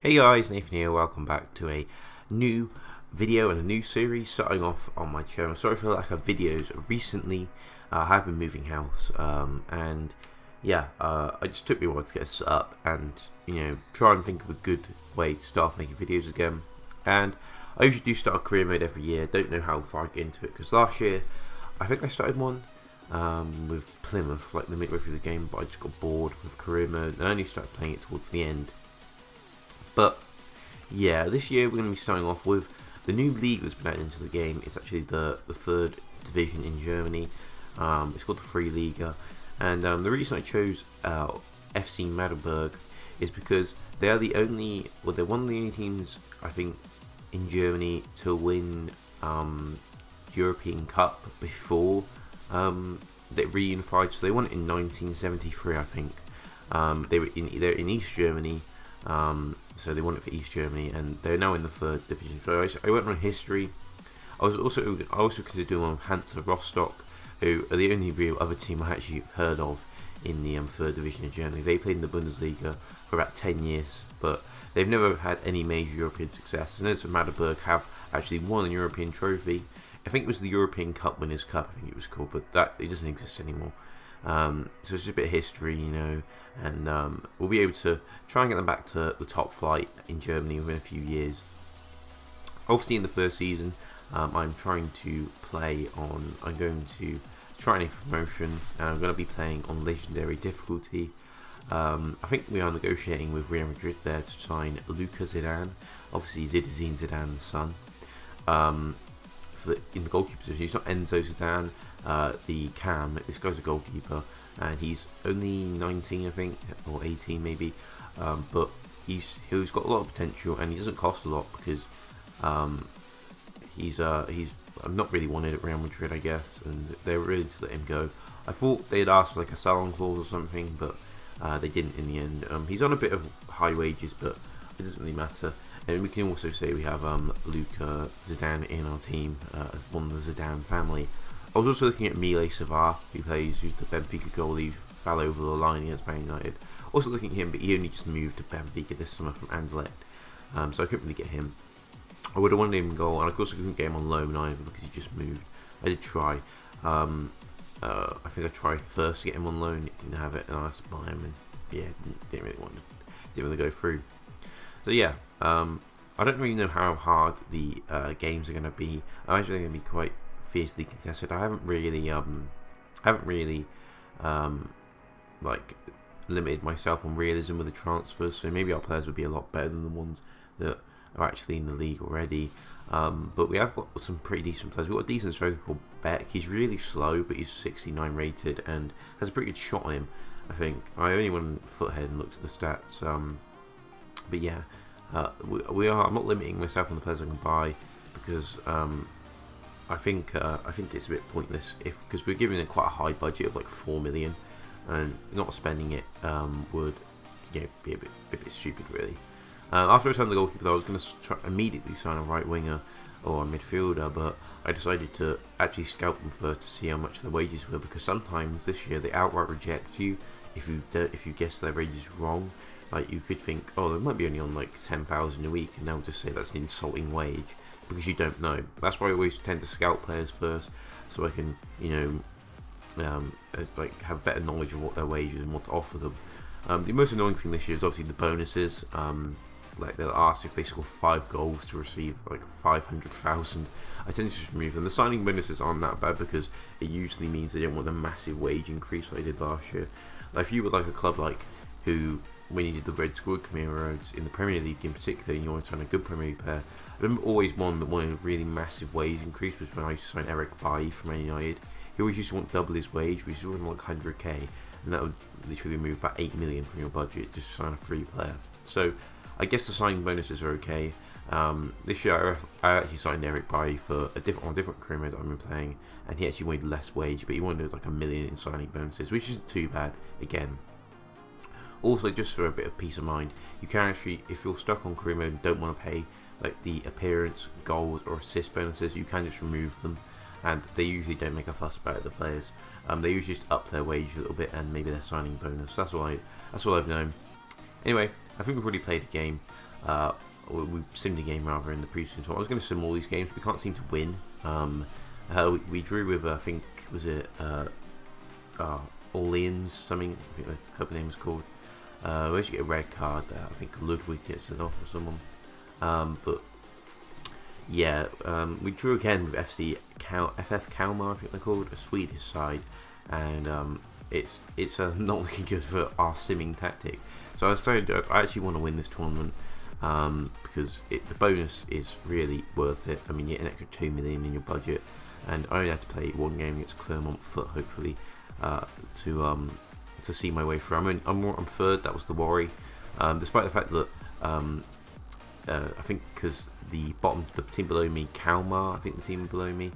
Hey guys, Nathan here, welcome back to a new video and a new series starting off on my channel. Sorry for the lack of videos recently. I have been moving house and yeah, I just took me a while to get set up and try and think of a good way to start making videos again. And I usually do start a career mode every year. Don't know how far I get into it because last year I think I started one with Plymouth like the midway through the game, but I just got bored with career mode and I only started playing it towards the end. But yeah, this year we're going to be starting off with the new league that's been added into the game. It's actually the third division in Germany. It's called the Free Liga, and the reason I chose FC Magdeburg is because they are the only, well, they're one of the only teams I think in Germany to win the European Cup before they reunified. So they won it in 1973, I think. They're in East Germany. So they won it for East Germany, and they're now in the third division. So I went on history. I also considered doing one with Hansa Rostock, who are the only real other team I actually heard of in the third division of Germany. They played in the Bundesliga for about 10 years, but they've never had any major European success. And as Magdeburg have actually won a European trophy. I think it was the European Cup Winners' Cup, I think it was called, but it doesn't exist anymore. So it's just a bit of history, and we'll be able to try and get them back to the top flight in Germany within a few years. Obviously, in the first season, I'm going to try and promotion, and I'm going to be playing on legendary difficulty. I think we are negotiating with Real Madrid there to sign Luka Zidane, obviously Zinedine Zidane's son. In the goalkeeper position, he's not Enzo Zidane. The Cam, this guy's a goalkeeper, and he's only 19, I think, or 18 maybe, but he's got a lot of potential, and he doesn't cost a lot because he's not really wanted at Real Madrid, I guess, and they're ready to let him go. I thought they'd asked for like a sell-on clause or something, but they didn't in the end. He's on a bit of high wages, but it doesn't really matter. And we can also say we have Luka Zidane in our team as one of the Zidane family. I was also looking at Mile Savar, who's the Benfica goalie, fell over the line against Man United. Also looking at him, but he only just moved to Benfica this summer from Anderlecht, so I couldn't really get him. I would have wanted him in goal, and of course I couldn't get him on loan either because he just moved. I did try. I think I tried first to get him on loan, it didn't have it, and I asked to buy him, and yeah, didn't really go through. So yeah, I don't really know how hard the games are going to be. I'm actually going to be quite fiercely contested. I haven't really like limited myself on realism with the transfers, so maybe our players would be a lot better than the ones that are actually in the league already. But we have got some pretty decent players. We've got a decent striker called Beck. He's really slow, but he's 69 rated and has a pretty good shot on him, I think. I only went foothead and looked at the stats. But yeah, I'm not limiting myself on the players I can buy because I think it's a bit pointless because we're giving it quite a high budget of like 4 million, and not spending it would be a bit stupid really. After I signed the goalkeeper, I was going to immediately sign a right winger or a midfielder, but I decided to actually scout them first to see how much their wages were, because sometimes this year they outright reject you if you guess their wages wrong. Like, you could think, oh, they might be only on like 10,000 a week, and they'll just say that's an insulting wage because you don't know. That's why I always tend to scout players first, so I can like have better knowledge of what their wages and what to offer them. The most annoying thing this year is obviously the bonuses. Like, they'll ask if they score 5 goals to receive like 500,000. I tend to just remove them. The signing bonuses aren't that bad because it usually means they don't want a massive wage increase like they did last year. Like, if you were like a club like who, when you did the Red Squad Camiros in the Premier League in particular, and you wanted to sign a good Premier League player, I remember always one that wanted a really massive wage increase was when I used to sign Eric Bailly from Man United. He always used to want double his wage, which was like 100k, and that would literally remove about 8 million from your budget just to sign a free player. So I guess the signing bonuses are okay. This year I actually signed Eric Bailly for a different career mode that I've been playing, and he actually wanted less wage, but he wanted like 1 million in signing bonuses, which isn't too bad again. Also, just for a bit of peace of mind, you can actually, if you're stuck on career mode and don't want to pay like the appearance, goals or assist bonuses, you can just remove them, and they usually don't make a fuss about it, the players. They usually just up their wage a little bit and maybe their signing bonus. That's all I've known. Anyway, I think we've already played a game. We simmed a game rather in the preseason. So I was going to sim all these games. We can't seem to win. We drew with I think was it Orleans something. I think the club name was called. We actually get a red card there. I think Ludwig gets it off or someone. But yeah, we drew again with FF Kalmar, I think they're called, a Swedish side, and it's not looking good for our simming tactic. So I decided I actually want to win this tournament because the bonus is really worth it. I mean, you get an extra 2 million in your budget, and I only had to play one game against Clermont Foot, hopefully, to see my way through. I'm third. That was the worry, despite the fact that I think because the team below me, Kalmar, I think the team below me,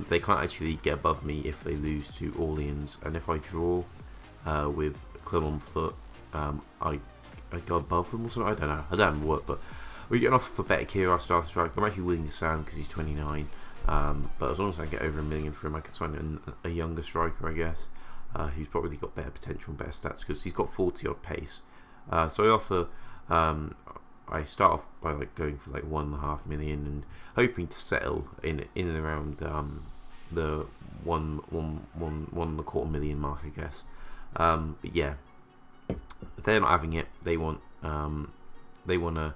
they can't actually get above me if they lose to Orleans, and if I draw with Clermont Foot, I go above them or something. I don't know. I don't know what, but we get an offer for Better Kier, our star striker. I'm actually willing to sign because he's 29, but as long as I get over $1 million for him, I can sign a younger striker, I guess, who's probably got better potential and better stats because he's got 40 odd pace. So I offer. I start off by going for $1.5 million and hoping to settle in and around the one and a quarter million mark, I guess. But yeah, they're not having it. They want to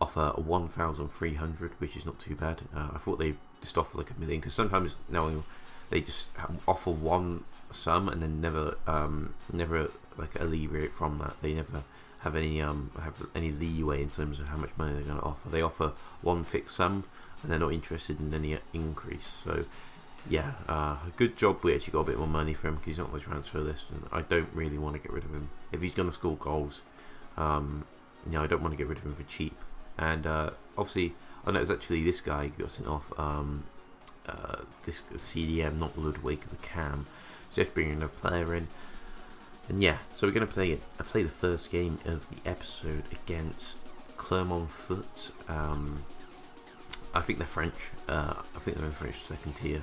offer 1,300, which is not too bad. I thought they just offer $1 million because sometimes now they just offer one sum and then never alleviate from that. They never have any leeway in terms of how much money they're going to offer. They offer one fixed sum and they're not interested in any increase. So yeah, good job we actually got a bit more money for him because he's not on the transfer list, and I don't really want to get rid of him if he's going to score goals. I don't want to get rid of him for cheap. And obviously I know it's actually this guy who got sent off, this CDM, not Ludwig, the Cam, so you have to bring another player in. And yeah, so we're going to play the first game of the episode against Clermont Foot. I think they're French. I think they're in French second tier.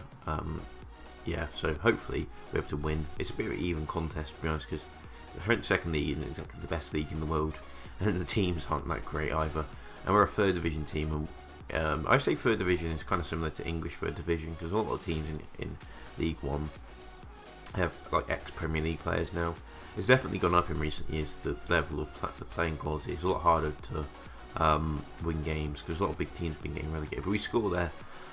Yeah, so hopefully we're able to win. It's a bit of an even contest, to be honest, because the French second league isn't exactly the best league in the world, and the teams aren't that great either. And we're a third division team, and I say third division is kind of similar to English third division because a lot of teams in League One have ex-Premier League players now. It's definitely gone up in recent years. The level of the playing quality is a lot harder to win games because a lot of big teams have been getting relegated. But we score there,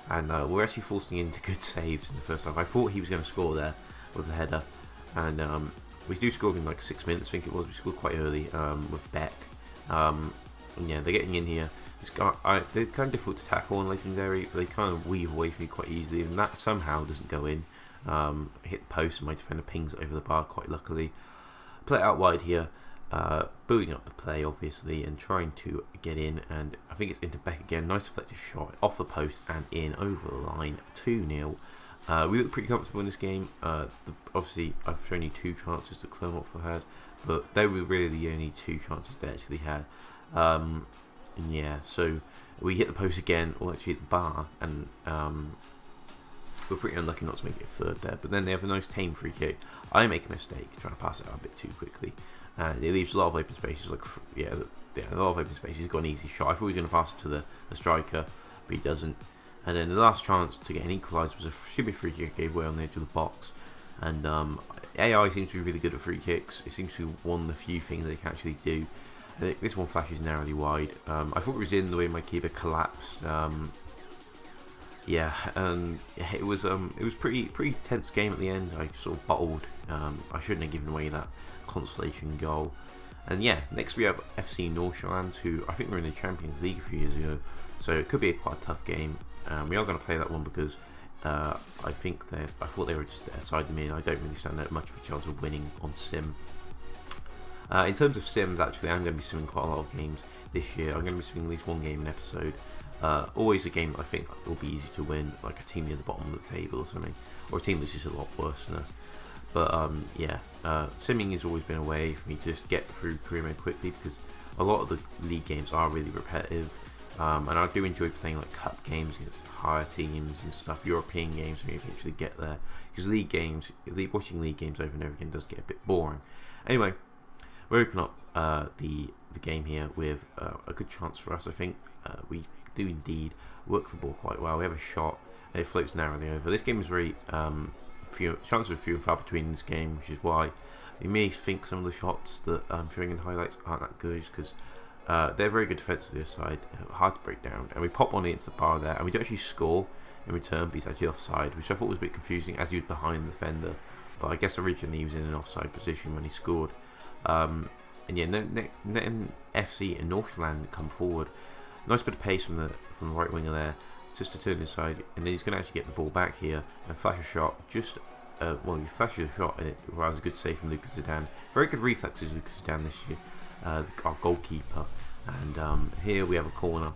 and we're actually forcing into good saves in the first half. I thought he was going to score there with the header, and we do score in 6 minutes. I think it was. We scored quite early with Beck. And yeah, they're getting in here. They're kind of difficult to tackle on Legendary, but they kind of weave away from you quite easily, and that somehow doesn't go in. Hit the post, and my defender pings it over the bar quite luckily. Play it out wide here, building up the play obviously and trying to get in, and I think it's into Beck again. Nice deflected shot off the post and in over the line. 2-0. We look pretty comfortable in this game. Obviously I've shown you 2 chances that Clermont had, but they were really the only 2 chances they actually had. And yeah, so we hit the post again, or actually hit the bar, and we're pretty unlucky not to make it third there. But then they have a nice tame free kick. I make a mistake trying to pass it out a bit too quickly, and it leaves a lot of open spaces. A lot of open spaces. He's got an easy shot. I thought he was going to pass it to the striker, but he doesn't. And then the last chance to get an equaliser was a stupid free kick I gave away on the edge of the box. And AI seems to be really good at free kicks. It seems to be one of the few things they can actually do. This one flashes narrowly wide. I thought it was in the way my keeper collapsed. Yeah, and it was pretty tense game at the end. I sort of bottled. I shouldn't have given away that consolation goal. And yeah, next we have FC Nordsjælland, who I think were in the Champions League a few years ago. So it could be quite a tough game. We are going to play that one because I thought they were just outside me, and I don't really stand out much of a chance of winning on Sim. In terms of Sims, actually, I'm going to be simming quite a lot of games this year. I'm going to be simming at least one game an episode. Always a game that I think will be easy to win, like a team near the bottom of the table or something, or a team that's just a lot worse than us. But yeah, simming has always been a way for me to just get through career mode quickly, because a lot of the league games are really repetitive, and I do enjoy playing like cup games against higher teams and stuff, European games when you eventually get there, because watching league games over and over again does get a bit boring. Anyway, we're opening up the the game here with a good chance for us. I think we do indeed work the ball quite well. We have a shot and it floats narrowly over. This game is very chances are few and far between in this game, which is why you may think some of the shots that I'm showing in highlights aren't that good, because they're very good defense to this side, hard to break down, and we pop one against the bar there, and we don't actually score in return, but he's actually offside, which I thought was a bit confusing as he was behind the defender, but I guess originally he was in an offside position when he scored. And yeah, then FC and Northland come forward. Nice bit of pace from the right winger there, just to turn inside, and then he's going to actually get the ball back here and flash a shot. Just well, he flashes a shot and it was a good save from Lucas Zidane. Very good reflexes, Lucas Zidane this year, our goalkeeper. And here we have a corner.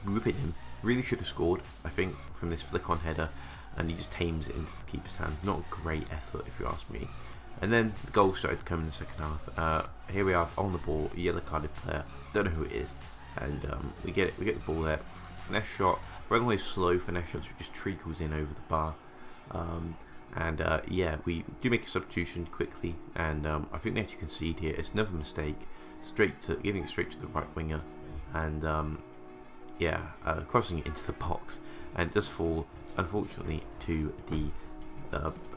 We whip it in. Really should have scored, I think, from this flick-on header, and he just tames it into the keeper's hand. Not a great effort, if you ask me. And then the goal started coming in the second half. Here we are on the ball, a yellow-carded player. Don't know who it is, and we get the ball there. Finesse shot, rather than those slow finesse shots, which just treacles in over the bar. Yeah, we do make a substitution quickly, and I think they actually concede here. It's another mistake, giving it straight to the right winger, and crossing it into the box, and it does fall, unfortunately, to the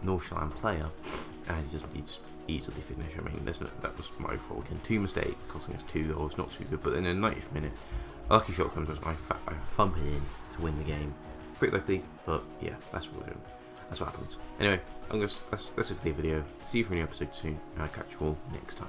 Northland player, and he just needs easily finish. I mean, that was my fault again. 2 mistakes, costing us 2 goals, not too good. But in the 90th minute, a lucky shot comes, I thump it in to win the game. Pretty lucky, but yeah, that's what we're doing. That's what happens. Anyway, that's it for the video. See you for a new episode soon, and I'll catch you all next time.